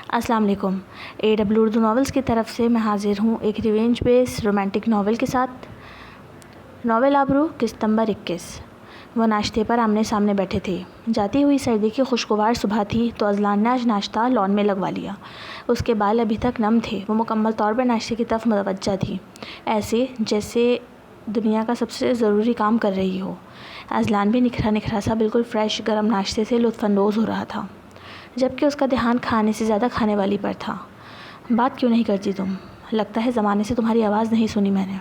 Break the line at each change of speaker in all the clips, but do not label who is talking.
السلام علیکم۔ AW Urdu novels کی طرف سے میں حاضر ہوں ایک ریونج بیس رومانٹک ناول کے ساتھ۔ ناول آبرو قسط نمبر 21۔ وہ ناشتے پر آمنے سامنے بیٹھے تھے۔ جاتی ہوئی سردی کی خوشگوار صبح تھی تو اذلان نے آج ناشتہ لان میں لگوا لیا۔ اس کے بال ابھی تک نم تھے، وہ مکمل طور پر ناشتے کی طرف متوجہ تھی، ایسے جیسے دنیا کا سب سے ضروری کام کر رہی ہو۔ اذلان بھی نکھرا سا بالکل فریش گرم ناشتے سے لطف اندوز ہو رہا تھا، جبکہ اس کا دھیان کھانے سے زیادہ کھانے والی پر تھا۔ بات کیوں نہیں کرتی تم؟ لگتا ہے زمانے سے تمہاری آواز نہیں سنی میں نے۔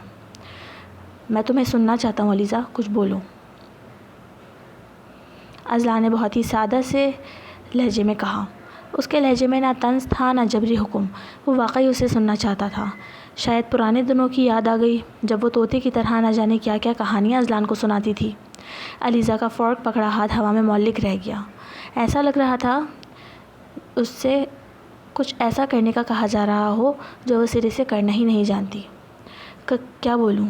میں تمہیں سننا چاہتا ہوں علیزہ، کچھ بولو۔ اذلان نے بہت ہی سادہ سے لہجے میں کہا۔ اس کے لہجے میں نہ طنز تھا نہ جبری حکم، وہ واقعی اسے سننا چاہتا تھا۔ شاید پرانے دنوں کی یاد آ گئی جب وہ طوطے کی طرح نہ جانے کیا کیا کہانیاں اذلان کو سناتی تھی۔ علیزہ کا فورک پکڑا ہاتھ ہوا میں معلق رہ گیا۔ ایسا لگ رہا تھا اس سے کچھ ایسا کرنے کا کہا جا رہا ہو جو وہ سرے سے کرنا ہی نہیں جانتی۔ کیا بولوں؟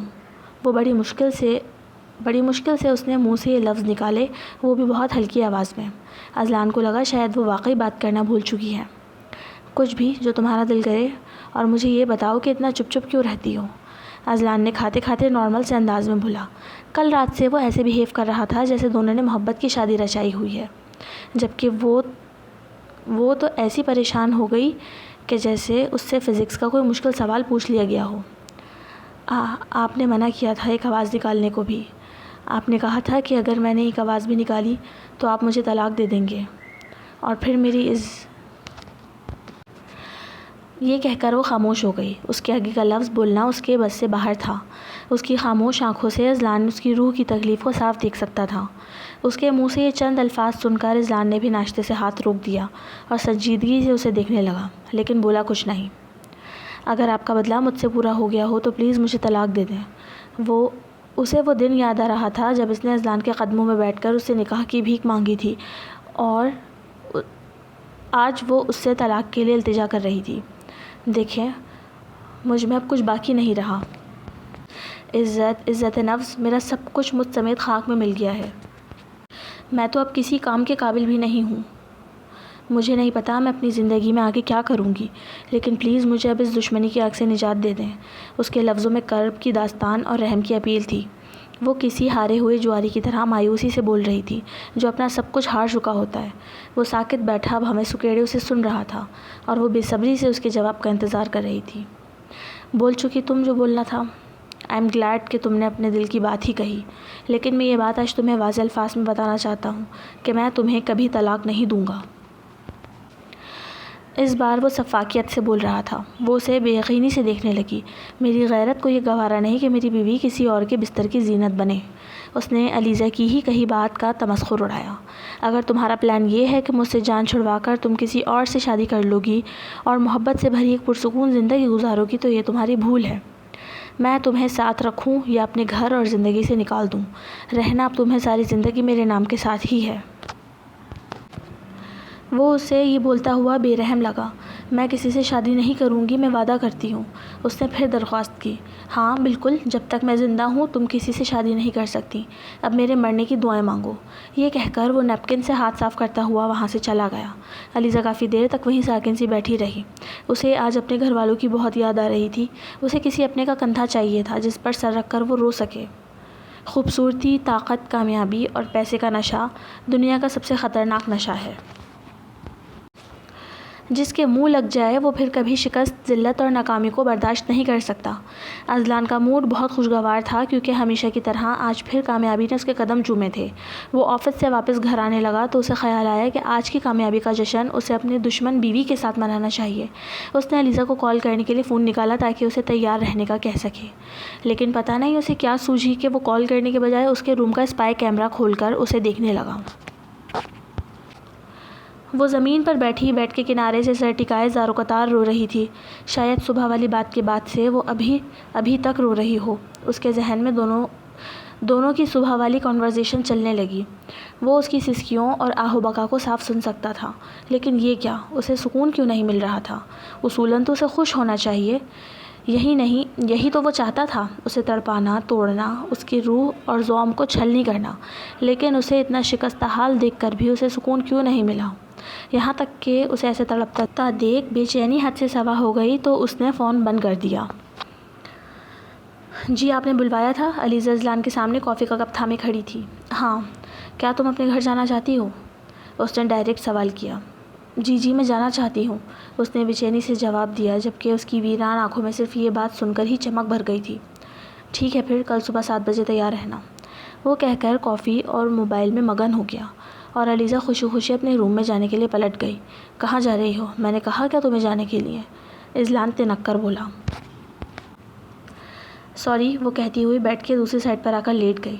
وہ بڑی مشکل سے اس نے منہ سے یہ لفظ نکالے، وہ بھی بہت ہلکی آواز میں۔ اذلان کو لگا شاید وہ واقعی بات کرنا بھول چکی ہے۔ کچھ بھی جو تمہارا دل کرے، اور مجھے یہ بتاؤ کہ اتنا چپ چپ کیوں رہتی ہو؟ اذلان نے کھاتے کھاتے نارمل سے انداز میں بولا۔ کل رات سے وہ ایسے بیہیو کر رہا تھا جیسے دونوں نے محبت کی شادی رچائی ہوئی ہے، جبکہ وہ تو ایسی پریشان ہو گئی کہ جیسے اس سے فزکس کا کوئی مشکل سوال پوچھ لیا گیا ہو۔ آپ نے منع کیا تھا ایک آواز نکالنے کو بھی۔ آپ نے کہا تھا کہ اگر میں نے ایک آواز بھی نکالی تو آپ مجھے طلاق دے دیں گے، اور پھر میری یہ کہہ کر وہ خاموش ہو گئی۔ اس کے آگے کا لفظ بولنا اس کے بس سے باہر تھا۔ اس کی خاموش آنکھوں سے اذلان اس کی روح کی تکلیف کو صاف دیکھ سکتا تھا۔ اس کے منہ سے یہ چند الفاظ سن کر اذلان نے بھی ناشتے سے ہاتھ روک دیا اور سنجیدگی سے اسے دیکھنے لگا، لیکن بولا کچھ نہیں۔ اگر آپ کا بدلہ مجھ سے پورا ہو گیا ہو تو پلیز مجھے طلاق دے دیں۔ اسے وہ دن یاد آ رہا تھا جب اس نے اذلان کے قدموں میں بیٹھ کر اس سے نکاح کی بھیک مانگی تھی، اور آج وہ اس سے طلاق کے لیے التجا کر رہی تھی۔ دیکھیں، مجھ میں اب کچھ باقی نہیں رہا۔ عزت نفس، میرا سب کچھ مجھ سمیت خاک میں مل گیا ہے۔ میں تو اب کسی کام کے قابل بھی نہیں ہوں۔ مجھے نہیں پتا میں اپنی زندگی میں آگے کیا کروں گی، لیکن پلیز مجھے اب اس دشمنی کی آگ سے نجات دے دیں۔ اس کے لفظوں میں کرب کی داستان اور رحم کی اپیل تھی۔ وہ کسی ہارے ہوئے جواری کی طرح مایوسی سے بول رہی تھی جو اپنا سب کچھ ہار چکا ہوتا ہے۔ وہ ساکت بیٹھا اب ہمیں سکیڑے اسے سن رہا تھا، اور وہ بے صبری سے اس کے جواب کا انتظار کر رہی تھی۔ بول چکی تم جو بولنا تھا۔ آئی ایم گلیڈ کہ تم نے اپنے دل کی بات ہی کہی، لیکن میں یہ بات آج تمہیں واضح الفاظ میں بتانا چاہتا ہوں کہ میں تمہیں کبھی طلاق نہیں دوں گا۔ اس بار وہ شفافیت سے بول رہا تھا۔ وہ اسے بے یقینی سے دیکھنے لگی۔ میری غیرت کو یہ گوارا نہیں کہ میری بیوی کسی اور کے بستر کی زینت بنے۔ اس نے علیزہ کی ہی کہی بات کا تمسخر اڑایا۔ اگر تمہارا پلان یہ ہے کہ مجھ سے جان چھڑوا کر تم کسی اور سے شادی کر لو گی اور محبت سے بھری ایک پرسکون زندگی گزارو گی تو یہ تمہاری بھول ہے۔ میں تمہیں ساتھ رکھوں یا اپنے گھر اور زندگی سے نکال دوں، رہنا اب تمہیں ساری زندگی میرے نام کے ساتھ ہی ہے۔ وہ اسے یہ بولتا ہوا بے رحم لگا۔ میں کسی سے شادی نہیں کروں گی، میں وعدہ کرتی ہوں۔ اس نے پھر درخواست کی۔ ہاں بالکل، جب تک میں زندہ ہوں تم کسی سے شادی نہیں کر سکتی۔ اب میرے مرنے کی دعائیں مانگو۔ یہ کہہ کر وہ نیپکن سے ہاتھ صاف کرتا ہوا وہاں سے چلا گیا۔ علیزہ کافی دیر تک وہیں ساکن سی بیٹھی رہی۔ اسے آج اپنے گھر والوں کی بہت یاد آ رہی تھی۔ اسے کسی اپنے کا کندھا چاہیے تھا جس پر سر رکھ کر وہ رو سکے۔ خوبصورتی، طاقت، کامیابی اور پیسے کا نشہ دنیا کا سب سے خطرناک نشہ ہے۔ جس کے منہ لگ جائے وہ پھر کبھی شکست، ذلت اور ناکامی کو برداشت نہیں کر سکتا۔ اذلان کا موڈ بہت خوشگوار تھا کیونکہ ہمیشہ کی طرح آج پھر کامیابی نے اس کے قدم چومے تھے۔ وہ آفس سے واپس گھر آنے لگا تو اسے خیال آیا کہ آج کی کامیابی کا جشن اسے اپنی دشمن بیوی کے ساتھ منانا چاہیے۔ اس نے علیزہ کو کال کرنے کے لیے فون نکالا تاکہ اسے تیار رہنے کا کہہ سکے، لیکن پتہ نہیں اسے کیا سوجھی کہ وہ کال کرنے کے بجائے اس کے روم کا اسپائی کیمرہ کھول کر اسے دیکھنے لگا۔ وہ زمین پر بیٹھی بیڈ کے کنارے سے سر ٹکائے زار و قطار رو رہی تھی۔ شاید صبح والی بات کے بعد سے وہ ابھی تک رو رہی ہو۔ اس کے ذہن میں دونوں کی صبح والی کنورسیشن چلنے لگی۔ وہ اس کی سسکیوں اور آہ و بکا کو صاف سن سکتا تھا، لیکن یہ کیا؟ اسے سکون کیوں نہیں مل رہا تھا؟ اصولاً تو اسے خوش ہونا چاہیے، یہی تو وہ چاہتا تھا، اسے تڑپانا، توڑنا، اس کی روح اور زوم کو چھلنی کرنا، لیکن اسے اتنا شکستہ حال دیکھ کر بھی اسے سکون کیوں نہیں ملا؟ یہاں تک کہ اسے ایسے تڑپتا دیکھ بے چینی حد سے سوا ہو گئی تو اس نے فون بند کر دیا۔ جی آپ نے بلوایا تھا؟ علیزہ اذلان کے سامنے کافی کا کپ تھامے کھڑی تھی۔ ہاں۔ کیا تم اپنے گھر جانا چاہتی ہو؟ اس نے ڈائریکٹ سوال کیا۔ جی میں جانا چاہتی ہوں، اس نے بے چینی سے جواب دیا، جبکہ اس کی ویران آنکھوں میں صرف یہ بات سن کر ہی چمک بھر گئی تھی۔ ٹھیک ہے پھر کل صبح 7 بجے تیار رہنا، وہ کہہ کر کافی اور موبائل میں مگن ہو گیا، اور علیزہ خوشی خوشی اپنے روم میں جانے کے لیے پلٹ گئی۔ کہاں جا رہی ہو؟ میں نے کہا کیا تمہیں جانے کے لیے؟ اذلان تنک کر بولا۔ سوری، وہ کہتی ہوئی بیڈ کے دوسری سائڈ پر آ کر لیٹ گئی۔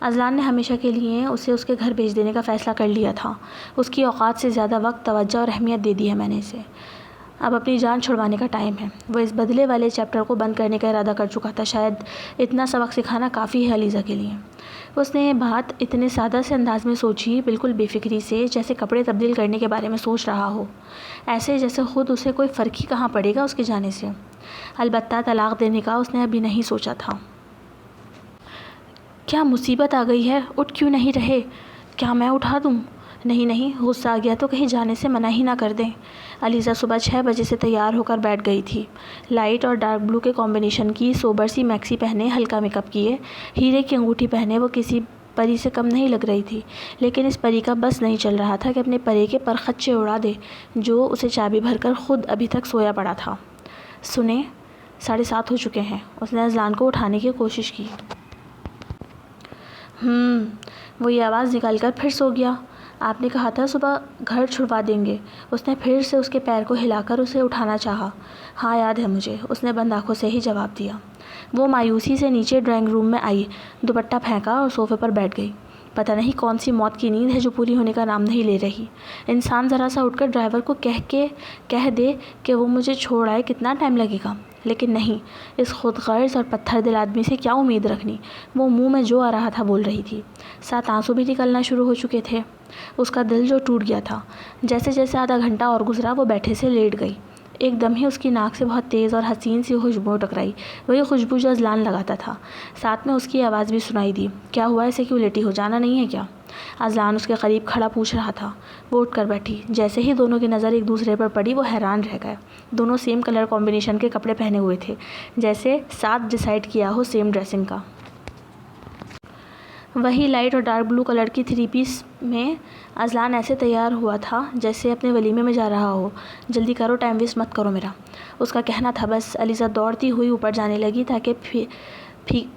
اذلان نے ہمیشہ کے لیے اسے اس کے گھر بھیج دینے کا فیصلہ کر لیا تھا۔ اس کی اوقات سے زیادہ وقت، توجہ اور اہمیت دے دی ہے میں نے اسے۔ اب اپنی جان چھڑوانے کا ٹائم ہے۔ وہ اس بدلے والے چیپٹر کو بند کرنے کا ارادہ کر چکا تھا۔ شاید اتنا سبق سکھانا کافی ہے علیزہ کے لیے۔ اس نے یہ بات اتنے سادہ سے انداز میں سوچی، بالکل بے فکری سے، جیسے کپڑے تبدیل کرنے کے بارے میں سوچ رہا ہو، ایسے جیسے خود اسے کوئی فرق ہی کہاں پڑے گا اس کے جانے سے۔ البتہ طلاق دینے کا اس نے ابھی نہیں سوچا تھا۔ کیا مصیبت آ گئی ہے؟ اٹھ کیوں نہیں رہے؟ کیا میں اٹھا دوں؟ نہیں، غصہ آ گیا تو کہیں جانے سے منع ہی نہ کر دیں۔ علیزہ صبح 6 بجے سے تیار ہو کر بیٹھ گئی تھی۔ لائٹ اور ڈارک بلو کے کمبینیشن کی سوبر سی میکسی پہنے، ہلکا میک اپ کیے، ہیرے کی انگوٹھی پہنے وہ کسی پری سے کم نہیں لگ رہی تھی، لیکن اس پری کا بس نہیں چل رہا تھا کہ اپنے پرے کے پرخچے اڑا دے جو اسے چابی بھر کر خود ابھی تک سویا پڑا تھا۔ سنیں، 7:30 ہو چکے ہیں۔ اس نے اذلان کو اٹھانے کی کوشش کی۔ وہ یہ آواز نکال کر پھر سو گیا۔ آپ نے کہا تھا صبح گھر چھڑوا دیں گے۔ اس نے پھر سے اس کے پیر کو ہلا کر اسے اٹھانا چاہا۔ ہاں یاد ہے مجھے، اس نے بند آنکھوں سے ہی جواب دیا۔ وہ مایوسی سے نیچے ڈرائنگ روم میں آئی، دوپٹہ پھینکا اور صوفے پر بیٹھ گئی۔ پتہ نہیں کون سی موت کی نیند ہے جو پوری ہونے کا نام نہیں لے رہی۔ انسان ذرا سا اٹھ کر ڈرائیور کو کہہ دے کہ وہ مجھے چھوڑ آئے، کتنا ٹائم لگے گا، لیکن نہیں، اس خود غرض اور پتھر دل آدمی سے کیا امید رکھنی۔ وہ منہ میں جو آ رہا تھا بول رہی تھی، ساتھ آنسو بھی نکلنا شروع ہو چکے تھے۔ اس کا دل جو ٹوٹ گیا تھا۔ جیسے جیسے آدھا گھنٹہ اور گزرا وہ بیٹھے سے لیٹ گئی۔ ایک دم ہی اس کی ناک سے بہت تیز اور حسین سی خوشبو ٹکرائی، وہی خوشبو جو اذلان لگاتا تھا۔ ساتھ میں اس کی آواز بھی سنائی دی، کیا ہوا، ایسے کیوں لیٹی ہو، جانا نہیں ہے کیا؟ اذلان اس کے قریب کھڑا پوچھ رہا تھا۔ وہ اٹھ کر بیٹھی۔ جیسے ہی دونوں کی نظر ایک دوسرے پر پڑی وہ حیران رہ گئے۔ دونوں سیم کلر کمبینیشن کے کپڑے پہنے ہوئے تھے، جیسے ساتھ ڈیسائیڈ کیا ہو سیم ڈریسنگ کا۔ وہی لائٹ اور ڈارک بلو کلر کی 3 پیس میں اذلان ایسے تیار ہوا تھا جیسے اپنے ولیمے میں جا رہا ہو۔ جلدی کرو، ٹائم ویسٹ مت کرو میرا، اس کا کہنا تھا بس۔ علیزہ دوڑتی ہوئی اوپر جانے لگی تاکہ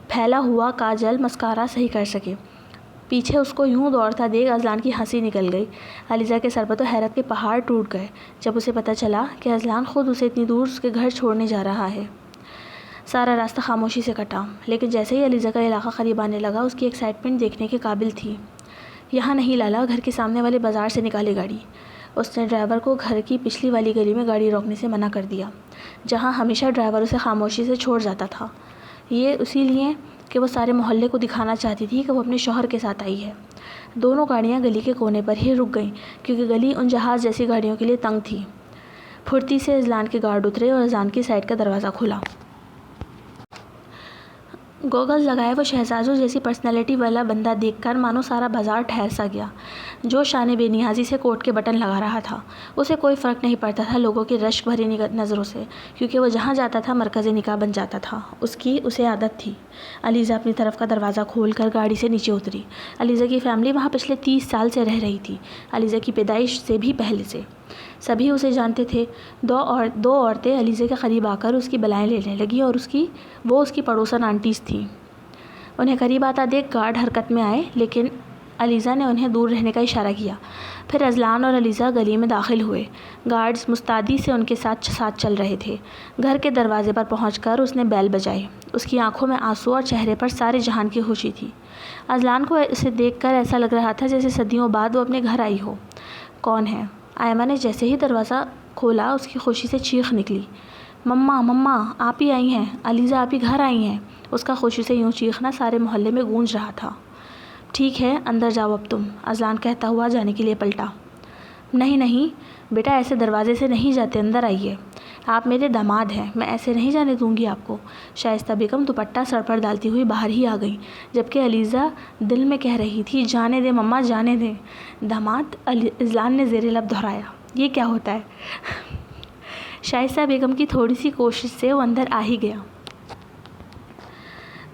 پھیلا ہوا کاجل مسکارا صحیح کر سکے۔ پیچھے اس کو یوں دوڑتا دیکھ اذلان کی ہنسی نکل گئی۔ علیزہ کے سر پر تو حیرت کے پہاڑ ٹوٹ گئے جب اسے پتہ چلا کہ اذلان خود اسے اتنی دور اس کے گھر چھوڑنے جا رہا ہے۔ سارا راستہ خاموشی سے کٹا، لیکن جیسے ہی علیزہ کا علاقہ قریب آنے لگا اس کی ایکسائٹمنٹ دیکھنے کے قابل تھی۔ یہاں نہیں لالا، گھر کے سامنے والے بازار سے نکالے گاڑی۔ اس نے ڈرائیور کو گھر کی پچھلی والی گلی میں گاڑی روکنے سے منع کر دیا، جہاں ہمیشہ ڈرائیور اسے خاموشی سے چھوڑ جاتا تھا۔ یہ اسی لیے کہ وہ سارے محلے کو دکھانا چاہتی تھی کہ وہ اپنے شوہر کے ساتھ آئی ہے۔ دونوں گاڑیاں گلی کے کونے پر ہی رک گئیں کیونکہ گلی ان جہاز جیسی گاڑیوں کے لیے تنگ تھی۔ پھرتی سے اذلان کے گارڈ اترے اور اذلان کی سائڈ کا دروازہ کھلا۔ گوگلز لگائے وہ شہزادوں جیسی پرسنالٹی والا بندہ دیکھ کر مانو سارا بازار ٹھہر سا گیا، جو شان بے نیازی سے کوٹ کے بٹن لگا رہا تھا۔ اسے کوئی فرق نہیں پڑتا تھا لوگوں کی رشک بھری نظروں سے، کیونکہ وہ جہاں جاتا تھا مرکز نکاح بن جاتا تھا۔ اسے عادت تھی۔ علیزہ اپنی طرف کا دروازہ کھول کر گاڑی سے نیچے اتری۔ علیزہ کی فیملی وہاں پچھلے 30 سال سے رہ رہی تھی، علیزہ کی پیدائش سے بھی پہلے سے۔ سبھی اسے جانتے تھے۔ دو عورتیں علیزہ کے قریب آ کر اس کی بلائیں لینے لگیں اور وہ اس کی پڑوسن آنٹیز تھیں۔ انہیں قریب آتا دیکھ گارڈ حرکت میں آئے، لیکن علیزہ نے انہیں دور رہنے کا اشارہ کیا۔ پھر اذلان اور علیزہ گلی میں داخل ہوئے۔ گارڈز مستعدی سے ان کے ساتھ چل رہے تھے۔ گھر کے دروازے پر پہنچ کر اس نے بیل بجائی۔ اس کی آنکھوں میں آنسو اور چہرے پر سارے جہان کی خوشی تھی۔ اذلان کو اسے دیکھ کر ایسا لگ رہا تھا جیسے صدیوں بعد وہ اپنے گھر آئی ہو۔ کون ہے؟ آئمہ نے جیسے ہی دروازہ کھولا اس کی خوشی سے چیخ نکلی، مما آپ ہی آئی ہیں، علیزہ آپ ہی گھر آئی ہیں۔ اس کا خوشی سے یوں چیخنا سارے محلے میں گونج رہا تھا۔ ٹھیک ہے اندر جاؤ اب تم، اذلان کہتا ہوا جانے کے لیے پلٹا۔ نہیں بیٹا، ایسے دروازے سے نہیں جاتے، اندر آئیے۔ آپ میرے داماد ہیں، میں ایسے نہیں جانے دوں گی آپ کو۔ شائستہ بیگم دوپٹہ سر پر ڈالتی ہوئی باہر ہی آ گئیں، جبکہ علیزہ دل میں کہہ رہی تھی جانے دیں مما جانے دیں۔ داماد، اذلان نے زیر لب دہرایا، یہ کیا ہوتا ہے؟ شائستہ بیگم کی تھوڑی سی کوشش سے وہ اندر آ ہی گیا۔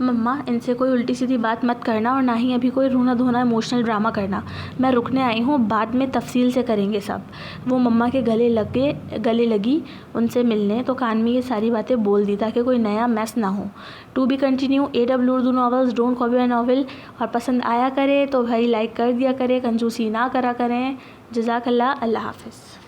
مما، ان سے کوئی الٹی سیدھی بات مت کرنا اور نہ ہی ابھی کوئی رونا دھونا ایموشنل ڈرامہ کرنا، میں رکنے آئی ہوں، بعد میں تفصیل سے کریں گے سب۔ وہ مما کے گلے لگی ان سے ملنے تو کان میں یہ ساری باتیں بول دی تاکہ کوئی نیا میس نہ ہو۔ To be continue AW Urdu novels, don't copy my novel, اور پسند آیا کرے تو بھائی لائک کر دیا کرے، کنجوسی نہ کرا کریں۔ جزاک اللہ، اللہ حافظ۔